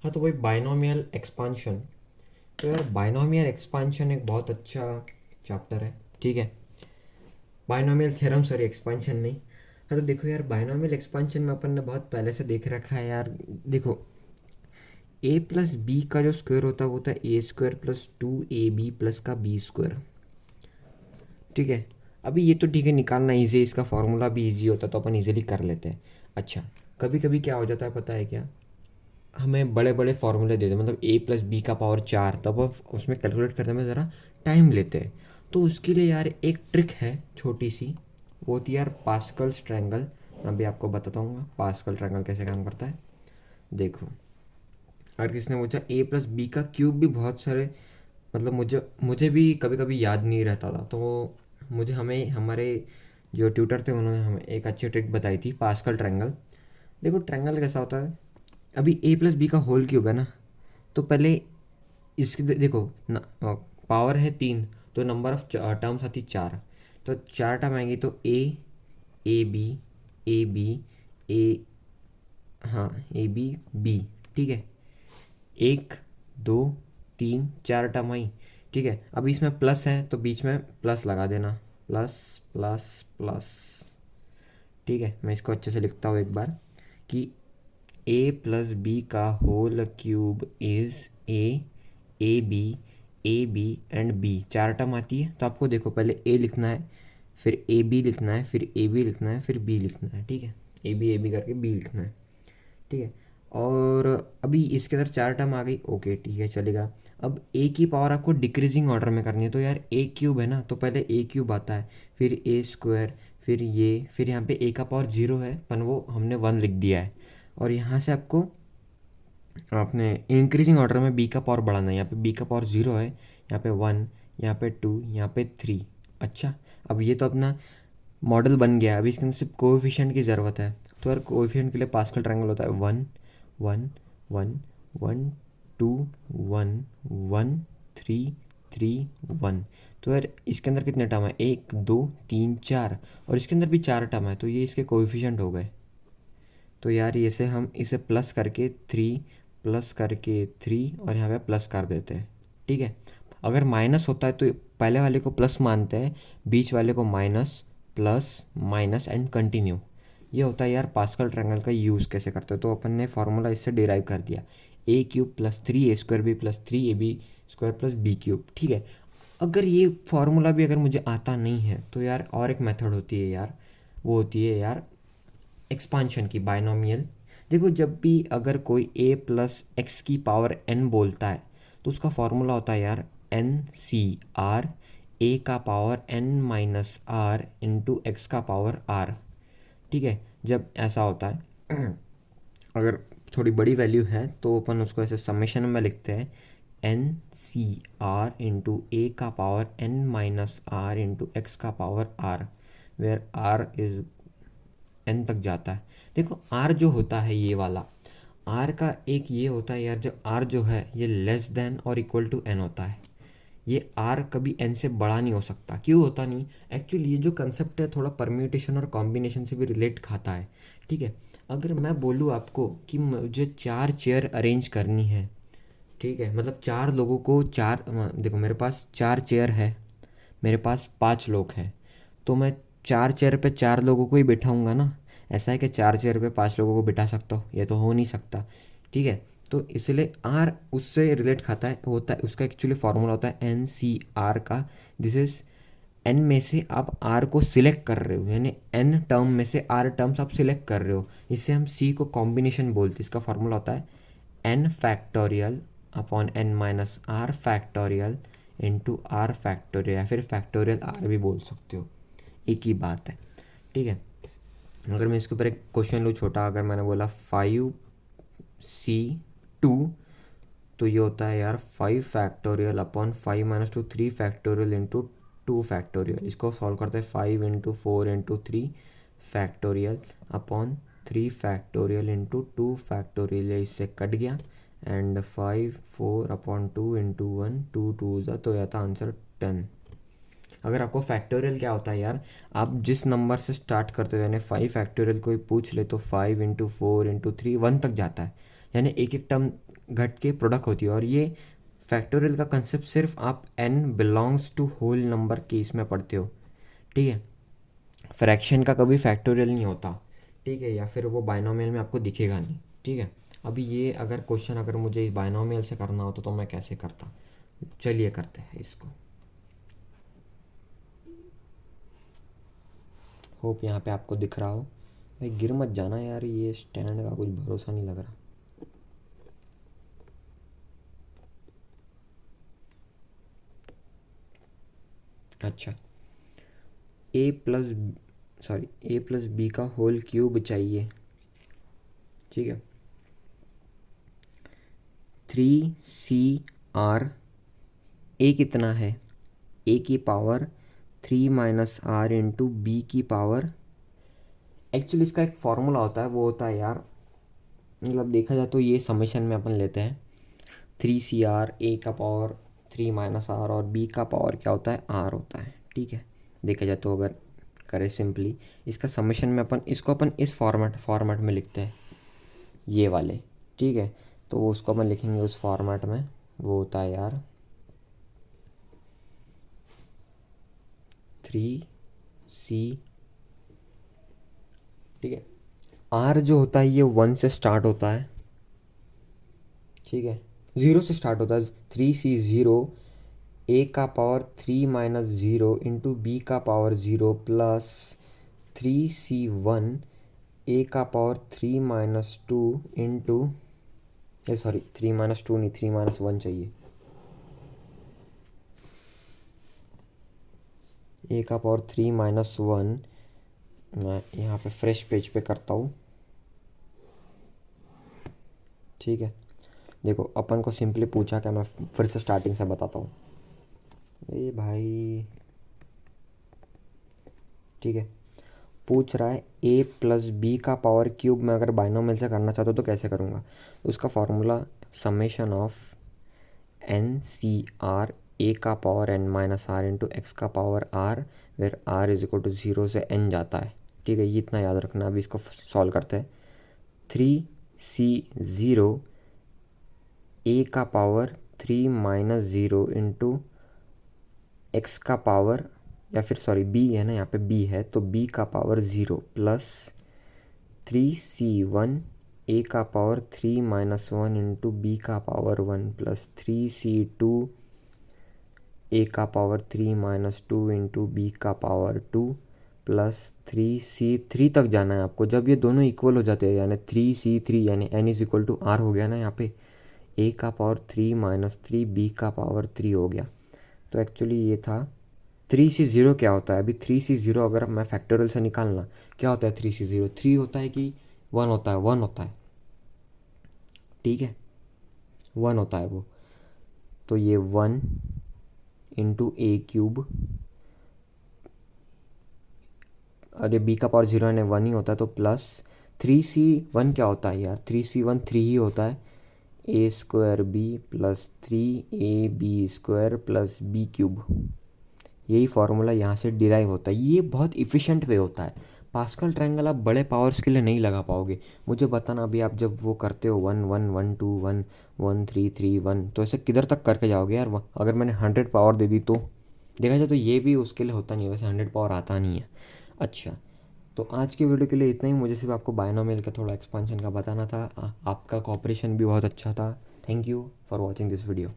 हाँ, तो वही बाइनोमियल एक्सपांशन। तो यार बाइनोमियल एक्सपांशन एक बहुत अच्छा चैप्टर है, ठीक है। बाइनोमियल थ्योरम, सॉरी एक्सपांशन नहीं। हाँ, तो देखो यार बाइनोमियल एक्सपांशन में अपन ने बहुत पहले से देख रखा है यार। देखो ए प्लस बी का जो स्क्वायर होता है वो होता है ए स्क्वायर प्लस 2ab प्लस का बी स्क्वायर, ठीक है। अभी ये तो ठीक है, निकालना ईजी है, इसका फॉर्मूला भी ईजी होता है तो अपन ईजिली कर लेते हैं। अच्छा, कभी कभी क्या हो जाता है पता है क्या, हमें बड़े बड़े फार्मूले दे दें, मतलब ए प्लस बी का पावर 4, तब अब उसमें कैलकुलेट करने में ज़रा टाइम लेते हैं। तो उसके लिए यार एक ट्रिक है छोटी सी, वो होती है यार पास्कल्स ट्रायंगल। मैं अभी आपको बताता हूँ पास्कल ट्रायंगल कैसे काम करता है। देखो, अगर किसने पूछा ए प्लस बी का क्यूब भी बहुत सारे, मतलब मुझे मुझे भी कभी कभी याद नहीं रहता था, तो मुझे हमें हमारे जो ट्यूटर थे उन्होंने हमें एक अच्छी ट्रिक बताई थी, पास्कल ट्रायंगल। देखो ट्रायंगल कैसा होता है, अभी ए प्लस बी का होल क्यूब है ना, तो पहले इसकी देखो न, पावर है 3, तो नंबर ऑफ टर्म्स आती 4, तो 4 टर्म आएंगी तो ए बी ए, हाँ ए बी बी, ठीक है। एक, दो, तीन, चार टर्म आई, ठीक है। अब इसमें प्लस है तो बीच में प्लस लगा देना, प्लस प्लस प्लस, ठीक है। मैं इसको अच्छे से लिखता हूँ एक बार कि ए प्लस बी का whole cube is A B and B, चार टर्म आती है तो आपको देखो पहले ए लिखना है, फिर ए बी लिखना है, फिर ए बी लिखना है, फिर बी लिखना है, ठीक है। ए बी करके बी लिखना है, ठीक है। और अभी इसके अंदर चार टर्म आ गई, ओके ठीक है चलेगा। अब ए की पावर आपको डिक्रीजिंग ऑर्डर में करनी है, तो यार ए क्यूब है ना, तो पहले ए क्यूब आता है, फिर ए स्क्वायर, फिर ये, फिर यहाँ पे ए का पावर 0 है पर वो हमने 1 लिख दिया है। और यहाँ से आपको आपने इंक्रीजिंग ऑर्डर में बी का पावर बढ़ाना है, यहाँ पे बी का पावर 0 है, यहाँ पे 1, यहाँ पे 2, यहाँ पे 3। अच्छा, अब ये तो अपना मॉडल बन गया, अभी इसके अंदर सिर्फ कोएफिशिएंट की ज़रूरत है। तो यार कोएफिशिएंट के लिए पास्कल ट्रायंगल होता है 1 1 1 1 2 1 1 3 3 1। तो यार इसके अंदर कितने टर्म है, 1 2 3 4, और इसके अंदर भी 4 टर्म है, तो ये इसके कोएफिशिएंट हो गए। तो यार इसे हम इसे प्लस करके 3, प्लस करके 3, और यहाँ पे प्लस कर देते हैं, ठीक है। अगर माइनस होता है तो पहले वाले को प्लस मानते हैं, बीच वाले को minus, plus minus and continue. ये होता है यार पास्कल ट्रायंगल का यूज़ कैसे करते हैं, तो अपन ने फार्मूला इससे डिराइव कर दिया, A cube plus 3a² B plus 3ab² plus B cube, ठीक है। अगर ये फार्मूला भी अगर मुझे आता नहीं है तो यार और एक मेथड होती है यार, वो होती है यार एक्सपांशन की, बाइनोमियल। देखो जब भी अगर कोई ए प्लस एक्स की पावर एन बोलता है तो उसका फॉर्मूला होता है यार एन सी आर, ए का power N minus R into X का पावर आर, ठीक है। जब ऐसा होता है अगर थोड़ी बड़ी वैल्यू है तो अपन उसको ऐसे समेशन में लिखते हैं, N C R into A का power N minus R into X का power R, where R is N तक जाता है। देखो आर जो होता है ये वाला, आर का एक ये होता है यार, जब आर जो है ये लेस देन और इक्वल टू एन होता है, ये आर कभी एन से बड़ा नहीं हो सकता। क्यों होता नहीं, एक्चुअली ये जो कंसेप्ट है थोड़ा परम्यूटेशन और कॉम्बिनेशन से भी रिलेट खाता है, ठीक है। अगर मैं बोलूँ आपको कि मुझे 4 चेयर अरेंज करनी है, ठीक है, मतलब 4 लोगों को चार, देखो मेरे पास 4 चेयर है, मेरे पास 5 लोग हैं, तो मैं 4 चेयर पे 4 लोगों को ही बिठाऊंगा ना। ऐसा है कि 4 चेयर पे 5 लोगों को बिठा सकता हूँ, ये तो हो नहीं सकता, ठीक है। तो इसलिए आर उससे रिलेट खाता है, होता है उसका एक्चुअली फार्मूला होता है एन सी आर का। दिस इज एन में से आप आर को सिलेक्ट कर रहे हो, यानी एन टर्म में से आर टर्म्स आप सिलेक्ट कर रहे हो, इससे हम सी को कॉम्बिनेशन बोलते हैं। इसका फार्मूला होता है N factorial upon N minus R factorial into R factorial, या फिर फैक्टोरियल आर भी बोल सकते हो, एक ही बात है, ठीक है। अगर मैं इसके ऊपर एक क्वेश्चन लूँ छोटा, अगर मैंने बोला 5c2, तो ये होता है यार 5 factorial upon 5 - 2 3 factorial into 2 factorial. इसको सॉल्व करते हैं 5 into 4 into 3 factorial upon 3 factorial into 2 factorial, इससे कट गया, एंड 5 4 अपॉन 2 इंटू 1 2 2 ज़ा, तो यह था आंसर 10। अगर आपको फैक्टोरियल क्या होता है यार, आप जिस नंबर से स्टार्ट करते हो, यानी 5 फैक्टोरियल कोई पूछ ले तो 5 इंटू 4 इंटू 3 1 तक जाता है, यानी एक एक टर्म घट के प्रोडक्ट होती है। और ये फैक्टोरियल का कंसेप्ट सिर्फ आप n belongs to whole number case में पढ़ते हो, ठीक है। फ्रैक्शन का कभी फैक्टोरियल नहीं होता, ठीक है, या फिर वो बाइनोमियल में आपको दिखेगा नहीं, ठीक है। अभी ये अगर क्वेश्चन अगर मुझे बाइनोमियल से करना होता तो मैं कैसे करता, चलिए करते हैं इसको। होप यहाँ पे आपको दिख रहा हो। भाई गिर मत जाना यार, ये स्टैंड का कुछ भरोसा नहीं लग रहा। अच्छा, ए प्लस बी का होल क्यूब चाहिए, ठीक है। 3CR, ए कितना है, ए की पावर 3 - R इंटू बी की पावर। एक्चुअली इसका एक फार्मूला होता है, वो होता है यार, मतलब देखा जाए तो ये समेशन में अपन लेते हैं 3CR, ए का पावर 3 - R और बी का पावर क्या होता है, R होता है, ठीक है। देखा जाए तो अगर करें सिंपली इसका समेशन में अपन इसको अपन इस फॉर्मेट में लिखते हैं, ये वाले, ठीक है। तो उसको अपन लिखेंगे उस फॉर्मेट में, वो होता है यार 3C, ठीक है। R जो होता है ये 1 से स्टार्ट होता है, ठीक है, 0 से स्टार्ट होता है। 3C0, ए का पावर 3 - 0 इंटू बी का पावर 0 प्लस 3C1, ए का पावर 3 - 2 इंटू, ये सॉरी 3 - 2 नहीं 3 - 1 चाहिए, ए का पावर 3 - 1। मैं यहाँ पे फ्रेश पेज पे करता हूँ, ठीक है। देखो अपन को सिंपली पूछा क्या, मैं फिर से स्टार्टिंग से बताता हूँ। ए भाई, ठीक है, पूछ रहा है ए प्लस बी का पावर क्यूब मैं अगर बाइनोमियल से करना चाहता हूँ तो कैसे करूँगा। तो उसका formula summation of NCR, A का power n - R into X का power R, where R is equal to 0 से n जाता है, ठीक है। ये इतना याद रखना। अभी इसको सॉल्व करते हैं। 3C0, ए का पावर 3 - 0 इंटू एक्स का पावर, या फिर सॉरी बी है ना, यहाँ पे बी है तो बी का पावर 0 प्लस 3C1, ए का पावर 3 - 1 इंटू बी का पावर 1 प्लस 3C2, ए का पावर 3 - 2 इंटू बी का पावर 2 प्लस 3C3 तक जाना है आपको। जब ये दोनों इक्वल हो जाते हैं यानी 3C3 यानी n is equal to R हो गया ना, यहाँ पे ए का पावर 3 - 3 बी का पावर 3 हो गया। तो एक्चुअली ये था 3C0 क्या होता है। अभी 3C0 अगर मैं फैक्टोरियल से निकालना, क्या होता है 3C0, 3 होता है कि 1 होता है, 1 होता है, ठीक है, 1 होता है वो। तो ये 1 इंटू ए क्यूब, अरे बी का पावर 0 यानी 1 ही होता है, तो प्लस 3C1 क्या होता है यार, 3C1 3 ही होता है, A² B plus 3AB² plus B cube. यही फार्मूला यहाँ से डिराइव होता है। ये बहुत इफ़िशिएंट वे होता है। पास्कल ट्रायंगल आप बड़े पावर्स के लिए नहीं लगा पाओगे। मुझे बताना अभी आप जब वो करते हो 1 1 1 2 1 1 3 3 1, तो ऐसे किधर तक करके जाओगे यार। अगर मैंने 100 पावर दे दी तो देखा जाए तो ये भी उसके लिए होता नहीं है, वैसे 100 पावर आता नहीं है। अच्छा, तो आज की वीडियो के लिए इतना ही। मुझे सिर्फ आपको बायनोमियल का थोड़ा एक्सपांशन का बताना था। आपका कॉपरेशन भी बहुत अच्छा था। Thank you for watching this video.